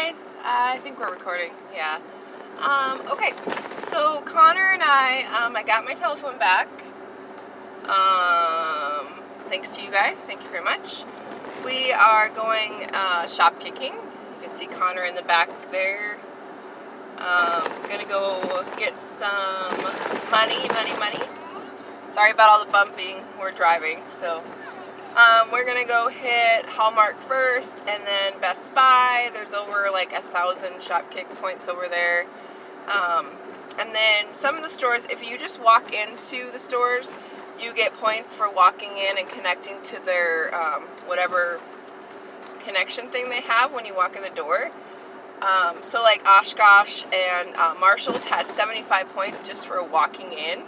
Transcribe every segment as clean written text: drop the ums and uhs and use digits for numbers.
guys, I think we're recording, yeah. Okay, so Connor and I got my telephone back, thanks to you guys, thank you very much. We are going shop kicking. You can see Connor in the back there. Gonna go get some money. Sorry about all the bumping, we're driving, so. We're gonna go hit Hallmark first, and then Best Buy. There's over like 1,000 Shopkick points over there. And then some of the stores, if you just walk into the stores, you get points for walking in and connecting to their whatever connection thing they have when you walk in the door. So like Oshkosh and Marshall's has 75 points just for walking in.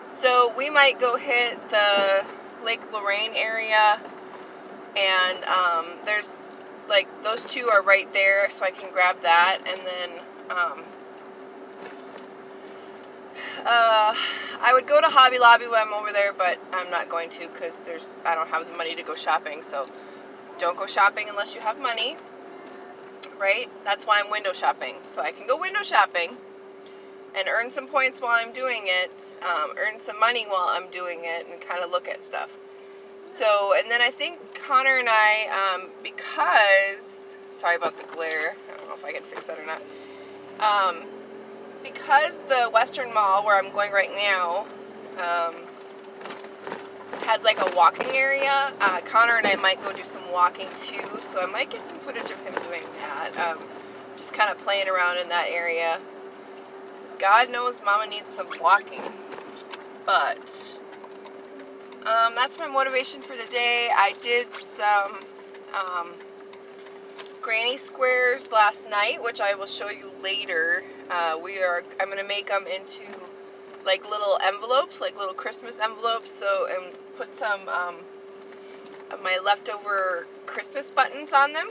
So we might go hit the Lake Lorraine area, and there's like those two are right there, so I can grab that. And then I would go to Hobby Lobby when I'm over there, but I'm not going to because I don't have the money to go shopping. So don't go shopping unless you have money, right? That's why I'm window shopping, so I can go window shopping and earn some points while I'm doing it, earn some money while I'm doing it, and kind of look at stuff. So, and then I think Connor and I, because, sorry about the glare, I don't know if I can fix that or not, because the Western Mall, where I'm going right now, has like a walking area, Connor and I might go do some walking too, so I might get some footage of him doing that, just kind of playing around in that area. God knows Mama needs some walking, but that's my motivation for today. I did some granny squares last night, which I will show you later. I'm going to make them into like little envelopes, like little Christmas envelopes, so, and put some of my leftover Christmas buttons on them.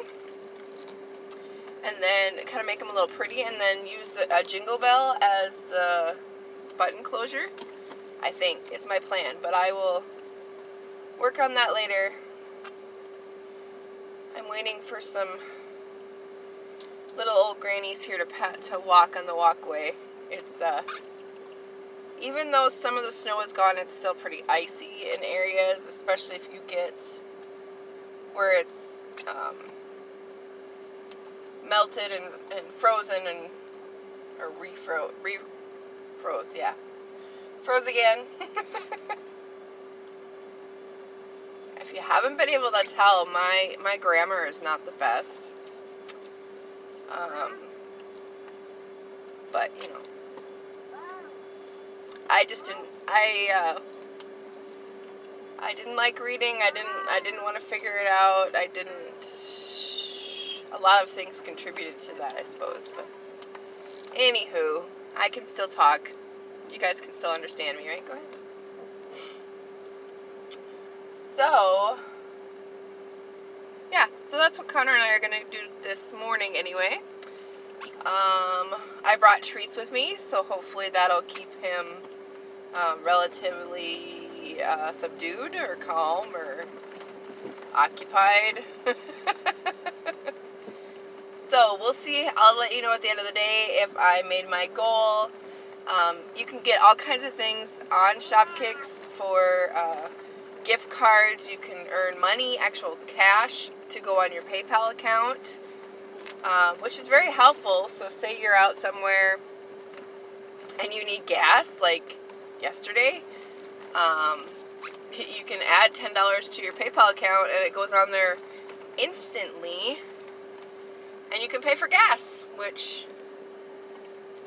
And then kind of make them a little pretty, and then use a jingle bell as the button closure. I think it's my plan, but I will work on that later. I'm waiting for some little old grannies here to walk on the walkway. It's even though some of the snow is gone, it's still pretty icy in areas, especially if you get where it's melted and frozen or refroze, yeah. Froze again. If you haven't been able to tell, my grammar is not the best. But, you know, I just didn't, I didn't like reading. I didn't want to figure it out. A lot of things contributed to that, I suppose, but anywho, I can still talk. You guys can still understand me, right? Go ahead. So, yeah, so that's what Connor and I are going to do this morning anyway. I brought treats with me, so hopefully that'll keep him relatively subdued or calm or occupied. So we'll see. I'll let you know at the end of the day if I made my goal. You can get all kinds of things on Shopkicks for gift cards. You can earn money, actual cash, to go on your PayPal account, which is very helpful. So say you're out somewhere and you need gas, like yesterday, you can add $10 to your PayPal account and it goes on there instantly. And you can pay for gas, which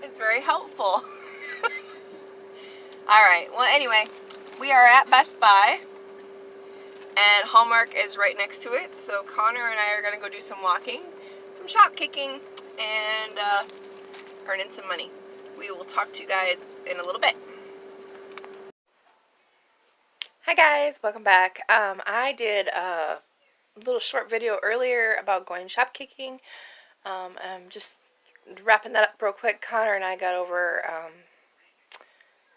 is very helpful. Alright, well anyway, we are at Best Buy, and Hallmark is right next to it, so Connor and I are going to go do some walking, some shop kicking, and earn in some money. We will talk to you guys in a little bit. Hi guys, welcome back. I did a little short video earlier about going shop kicking. I'm just wrapping that up real quick. Connor and I got over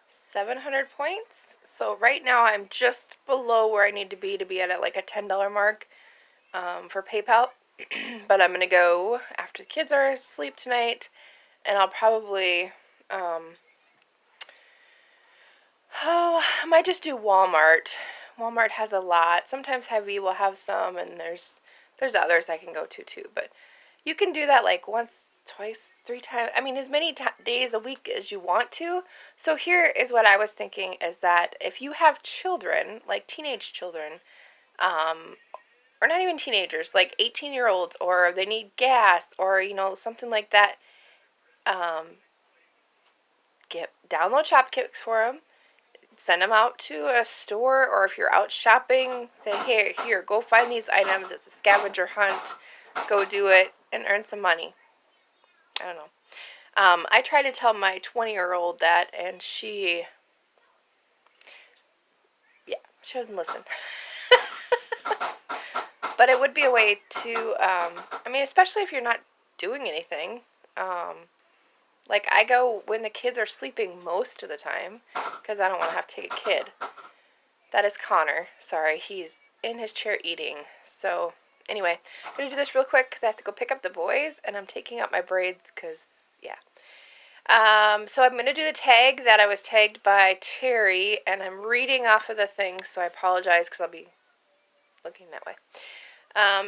700 points. So right now I'm just below where I need to be at like a $10 mark for PayPal. But I'm going to go after the kids are asleep tonight, and I'll probably, I might just do Walmart. Walmart has a lot. Sometimes Hy-Vee will have some, and there's others I can go to too. But you can do that like once, twice, 3 times. I mean, as many days a week as you want to. So here is what I was thinking is that if you have children, like teenage children, or not even teenagers, like 18-year-olds, or they need gas, or, you know, something like that, download Shopkicks for them. Send them out to a store, or if you're out shopping, say, hey, here, go find these items. It's a scavenger hunt. Go do it and earn some money. I don't know. I try to tell my 20-year-old that, and she doesn't listen. But it would be a way to, I mean, especially if you're not doing anything. Like, I go when the kids are sleeping most of the time, because I don't want to have to take a kid. That is Connor. Sorry, he's in his chair eating. So, anyway, I'm going to do this real quick because I have to go pick up the boys, and I'm taking out my braids because, yeah. So I'm going to do the tag that I was tagged by Terry, and I'm reading off of the thing, so I apologize because I'll be looking that way.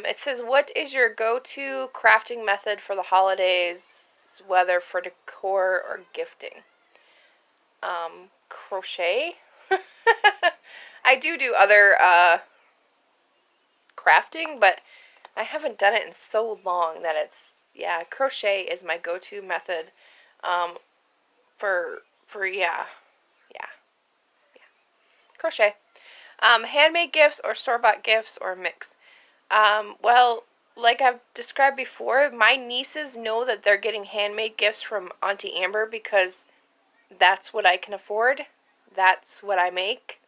It says, what is your go-to crafting method for the holidays, whether for decor or gifting? Crochet. I do other crafting, but I haven't done it in so long that it's, yeah, crochet is my go-to method yeah, crochet. Handmade gifts or store-bought gifts or mix. Well, like I've described before, my nieces know that they're getting handmade gifts from Auntie Amber because that's what I can afford. That's what I make.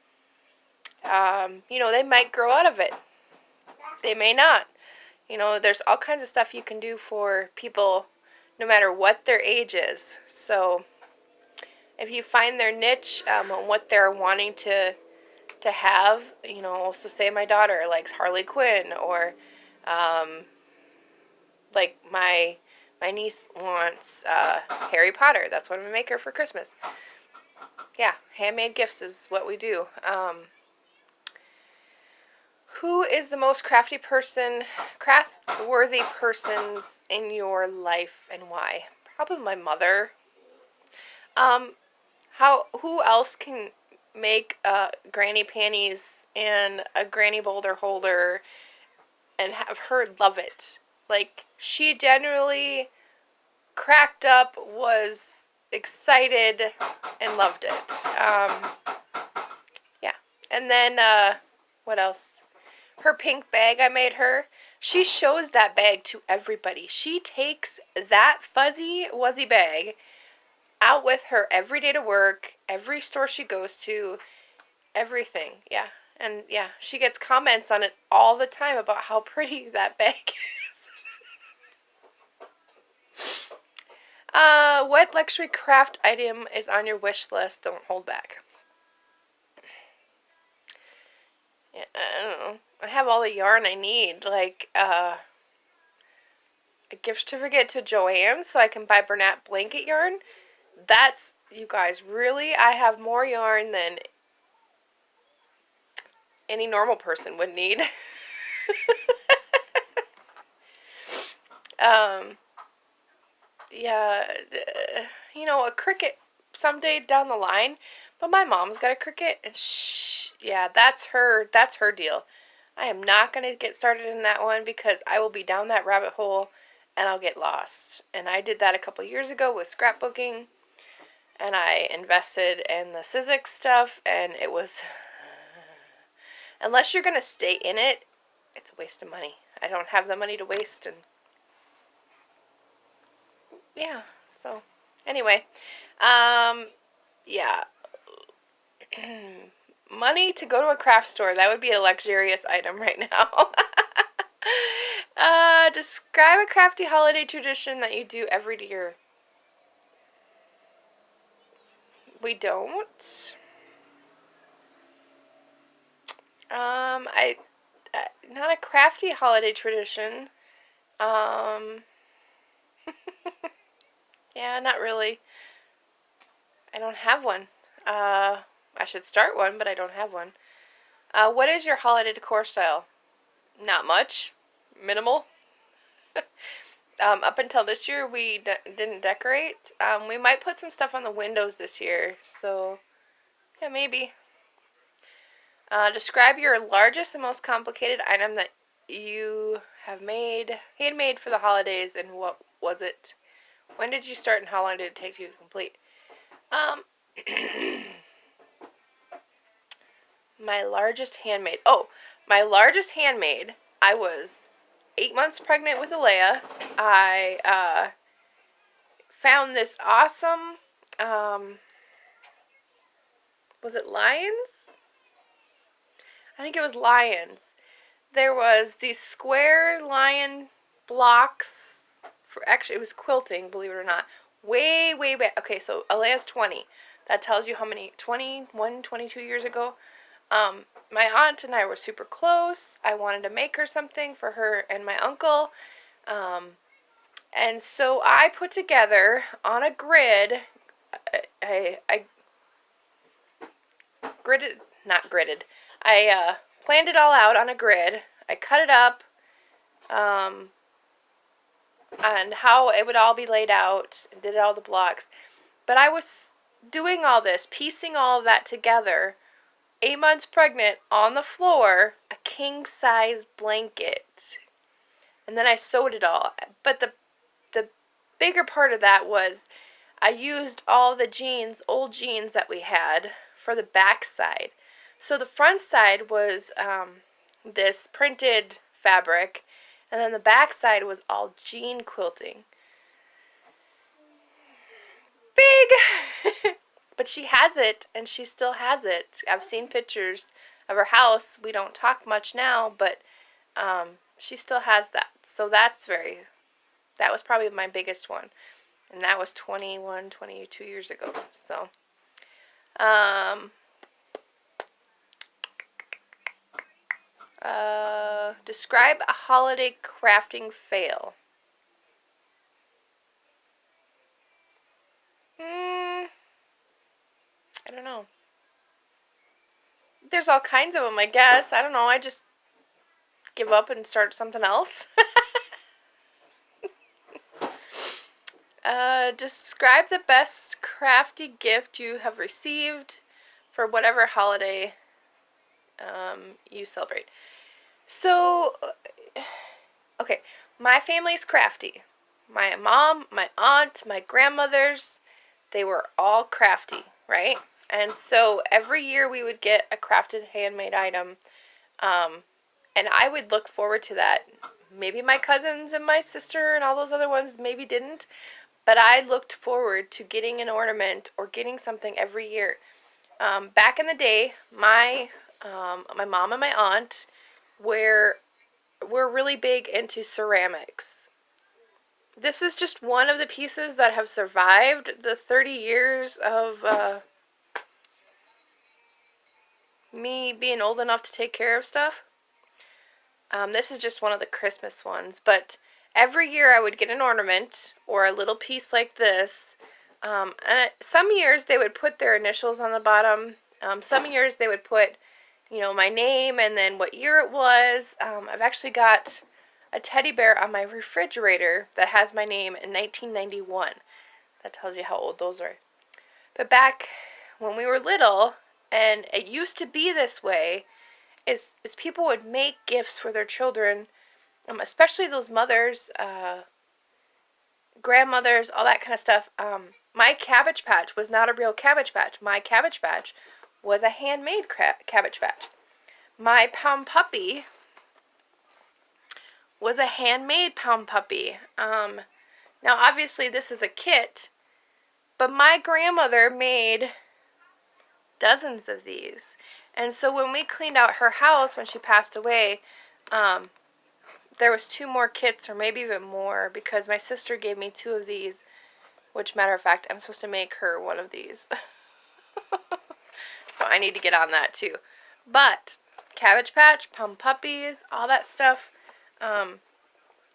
You know, they might grow out of it. They may not. You know, there's all kinds of stuff you can do for people no matter what their age is. So, if you find their niche on what they're wanting to have, you know, so say my daughter likes Harley Quinn, or like my niece wants Harry Potter. That's what I'm going to make her for Christmas. Yeah, handmade gifts is what we do. Who is the most craft-worthy persons in your life and why? Probably my mother. Who else can make granny panties and a granny boulder holder and have her love it? Like, she generally cracked up, was excited, and loved it. Yeah. And then, what else? Her pink bag I made her. She shows that bag to everybody. She takes that fuzzy wuzzy bag out with her every day to work, every store she goes to, everything. Yeah. And yeah, she gets comments on it all the time about how pretty that bag is. What luxury craft item is on your wish list? Don't hold back. Yeah, I don't know. I have all the yarn I need. Like, a gift certificate to Joanne so I can buy Bernat blanket yarn. That's, you guys, really, I have more yarn than any normal person would need. Yeah, you know, a Cricut someday down the line, but my mom's got a Cricut, and yeah, that's her deal. I am not going to get started in that one because I will be down that rabbit hole and I'll get lost. And I did that a couple years ago with scrapbooking, and I invested in the Sizzix stuff, and it was, unless you're going to stay in it, it's a waste of money. I don't have the money to waste, and yeah, so anyway, yeah. Money to go to a craft store, that would be a luxurious item right now. Describe a crafty holiday tradition that you do every year. We don't. Not a crafty holiday tradition. Um, yeah, not really. I don't have one. I should start one, but I don't have one. What is your holiday decor style? Not much. Minimal. Up until this year, we didn't decorate. We might put some stuff on the windows this year, so yeah, maybe. Describe your largest and most complicated item that you have made, handmade for the holidays, and what was it? When did you start, and how long did it take you to complete? Um, my largest handmade. Oh, my largest handmade. I was 8 months pregnant with Alea. I found this awesome. Was it lions? I think it was lions. There was these square lion blocks. Actually, it was quilting, believe it or not. Way, way back. Okay, so Alea's 20. That tells you how many, 21, 22 years ago. My aunt and I were super close. I wanted to make her something for her and my uncle. And so I put together on a grid, I gridded, not gridded, I planned it all out on a grid. I cut it up, and how it would all be laid out, and did all the blocks. But I was doing all this, piecing all of that together, 8 months pregnant, on the floor, a king-size blanket. And then I sewed it all. But the bigger part of that was I used all the jeans, old jeans that we had, for the back side. So the front side was this printed fabric, and then the back side was all jean quilting. Big! But she has it, and she still has it. I've seen pictures of her house. We don't talk much now, but she still has that. So that was probably my biggest one. And that was 21, 22 years ago. So, describe a holiday crafting fail. I don't know. There's all kinds of them, I guess. I don't know. I just give up and start something else. Describe the best crafty gift you have received for whatever holiday you celebrate. So, okay, my family's crafty. My mom, my aunt, my grandmothers, they were all crafty, right? And so every year we would get a crafted handmade item, and I would look forward to that. Maybe my cousins and my sister and all those other ones maybe didn't, but I looked forward to getting an ornament or getting something every year. Back in the day, my mom and my aunt were really big into ceramics. This is just one of the pieces that have survived the 30 years of me being old enough to take care of stuff. This is just one of the Christmas ones, but every year I would get an ornament or a little piece like this. And some years they would put their initials on the bottom. Some years they would put, my name and then what year it was. I've actually got a teddy bear on my refrigerator that has my name in 1991. That tells you how old those are. But back when we were little, and it used to be this way, is people would make gifts for their children, especially those mothers, grandmothers, all that kind of stuff. My Cabbage Patch was not a real Cabbage Patch. My Cabbage Patch was a handmade Cabbage Patch. My Pound Puppy was a handmade Pound Puppy. Now, obviously, this is a kit, but my grandmother made dozens of these. And so when we cleaned out her house when she passed away, there was 2 more kits, or maybe even more, because my sister gave me 2 of these, which, matter of fact, I'm supposed to make her one of these. So I need to get on that too. But Cabbage Patch, Pound Puppies, all that stuff,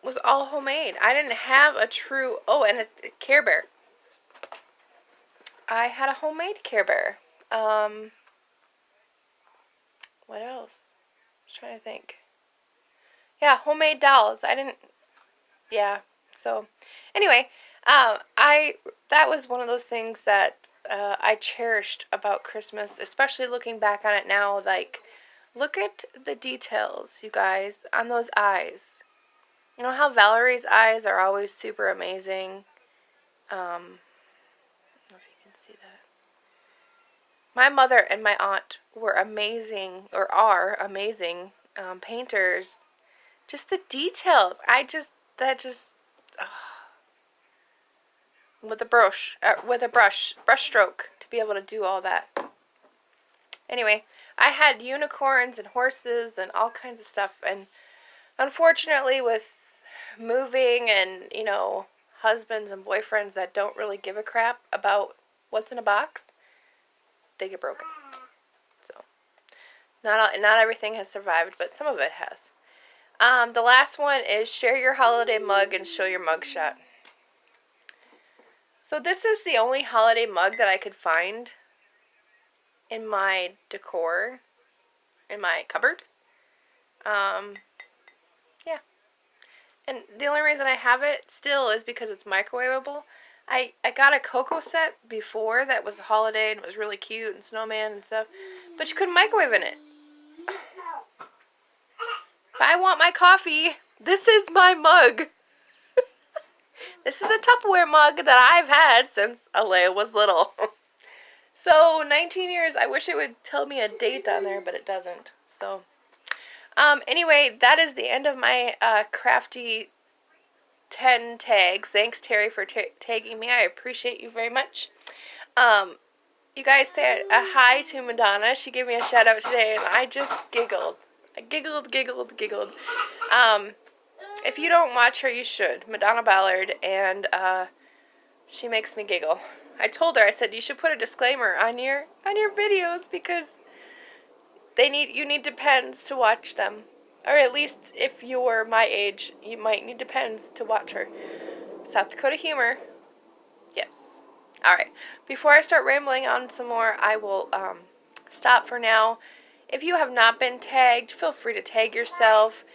was all homemade. I didn't have a true, oh, and a Care Bear. I had a homemade Care Bear. What else? I was trying to think. Yeah, homemade dolls. I didn't, yeah. So, anyway, that was one of those things that I cherished about Christmas, especially looking back on it now. Like, look at the details, you guys, on those eyes. You know how Valerie's eyes are always super amazing? I don't know if you can see that. My mother and my aunt were amazing, or are amazing, painters. Just the details. Oh, with a brush, brush stroke to be able to do all that. Anyway, I had unicorns and horses and all kinds of stuff, and unfortunately with moving and, you know, husbands and boyfriends that don't really give a crap about what's in a box, they get broken. So, not everything has survived, but some of it has. The last one is share your holiday mug and show your mugshot. So this is the only holiday mug that I could find in my decor, in my cupboard. Yeah. And the only reason I have it still is because it's microwavable. I got a cocoa set before that was a holiday and it was really cute and snowman and stuff, but you couldn't microwave in it. If I want my coffee, this is my mug. This is a Tupperware mug that I've had since Alea was little. So, 19 years. I wish it would tell me a date on there, but it doesn't. So, anyway, that is the end of my crafty 10 tags. Thanks, Terry, for tagging me. I appreciate you very much. You guys say a hi to Madonna. She gave me a shout out today, and I just giggled. I giggled. If you don't watch her, you should. Madonna Ballard, and she makes me giggle. I told her, I said, you should put a disclaimer on your videos because you need Depends to watch them. Or at least if you're my age, you might need Depends to watch her. South Dakota humor. Yes. Alright. Before I start rambling on some more, I will stop for now. If you have not been tagged, feel free to tag yourself.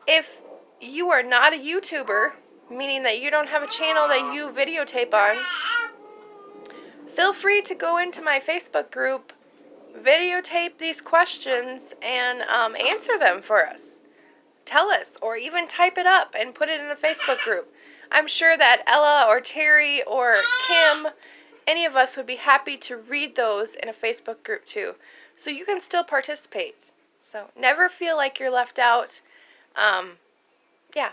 If you are not a YouTuber, meaning that you don't have a channel that you videotape on, feel free to go into my Facebook group, videotape these questions, and answer them for us. Tell us, or even type it up and put it in a Facebook group. I'm sure that Ella or Terry or Kim, any of us would be happy to read those in a Facebook group too. So you can still participate. So never feel like you're left out. Yeah,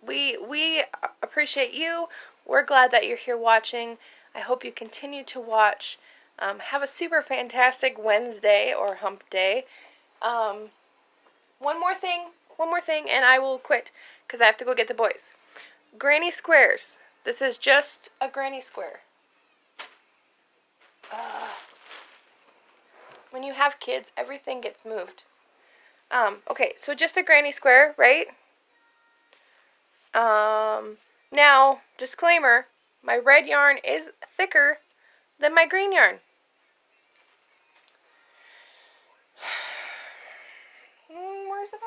we appreciate you. We're glad that you're here watching. I hope you continue to watch. Have a super fantastic Wednesday or hump day. One more thing, and I will quit because I have to go get the boys. Granny squares. This is just a granny square. When you have kids, everything gets moved. Okay, so just a granny square, right? Now, disclaimer, my red yarn is thicker than my green yarn. Where's it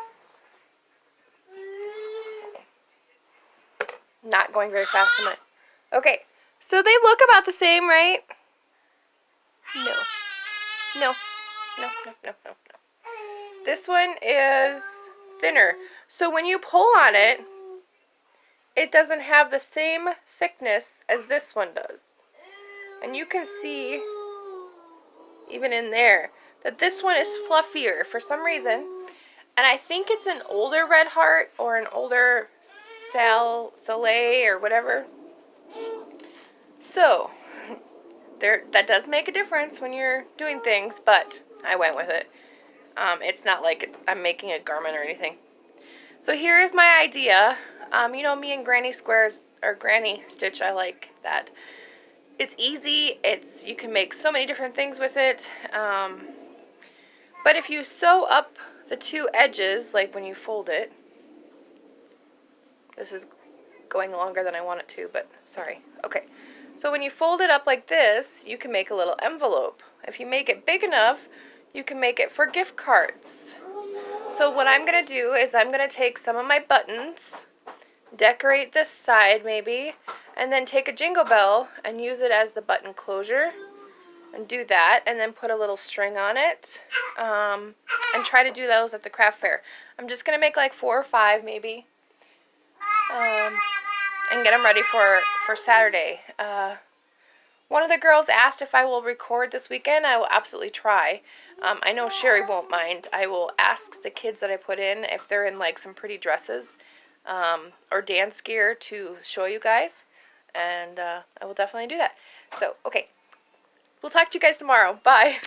at? Not going very fast tonight. Okay, so they look about the same, right? No. This one is thinner. So when you pull on it, it doesn't have the same thickness as this one does. And you can see, even in there, that this one is fluffier for some reason. And I think it's an older Red Heart or an older Soleil or whatever. So, that does make a difference when you're doing things, but I went with it. It's not like I'm making a garment or anything. So here is my idea. You know, me and granny squares, or granny stitch, I like that. It's easy. You can make so many different things with it. But if you sew up the two edges, like when you fold it, This is going longer than I want it to, but sorry. Okay, so when you fold it up like this, you can make a little envelope. If you make it big enough, you can make it for gift cards. So what I'm going to do is I'm going to take some of my buttons, decorate this side maybe, and then take a jingle bell and use it as the button closure. And do that, and then put a little string on it, and try to do those at the craft fair. I'm just going to make like 4 or 5 maybe, and get them ready for Saturday. One of the girls asked if I will record this weekend. I will absolutely try. I know Sherry won't mind. I will ask the kids that I put in if they're in like some pretty dresses or dance gear to show you guys, and I will definitely do that. So, okay. We'll talk to you guys tomorrow. Bye.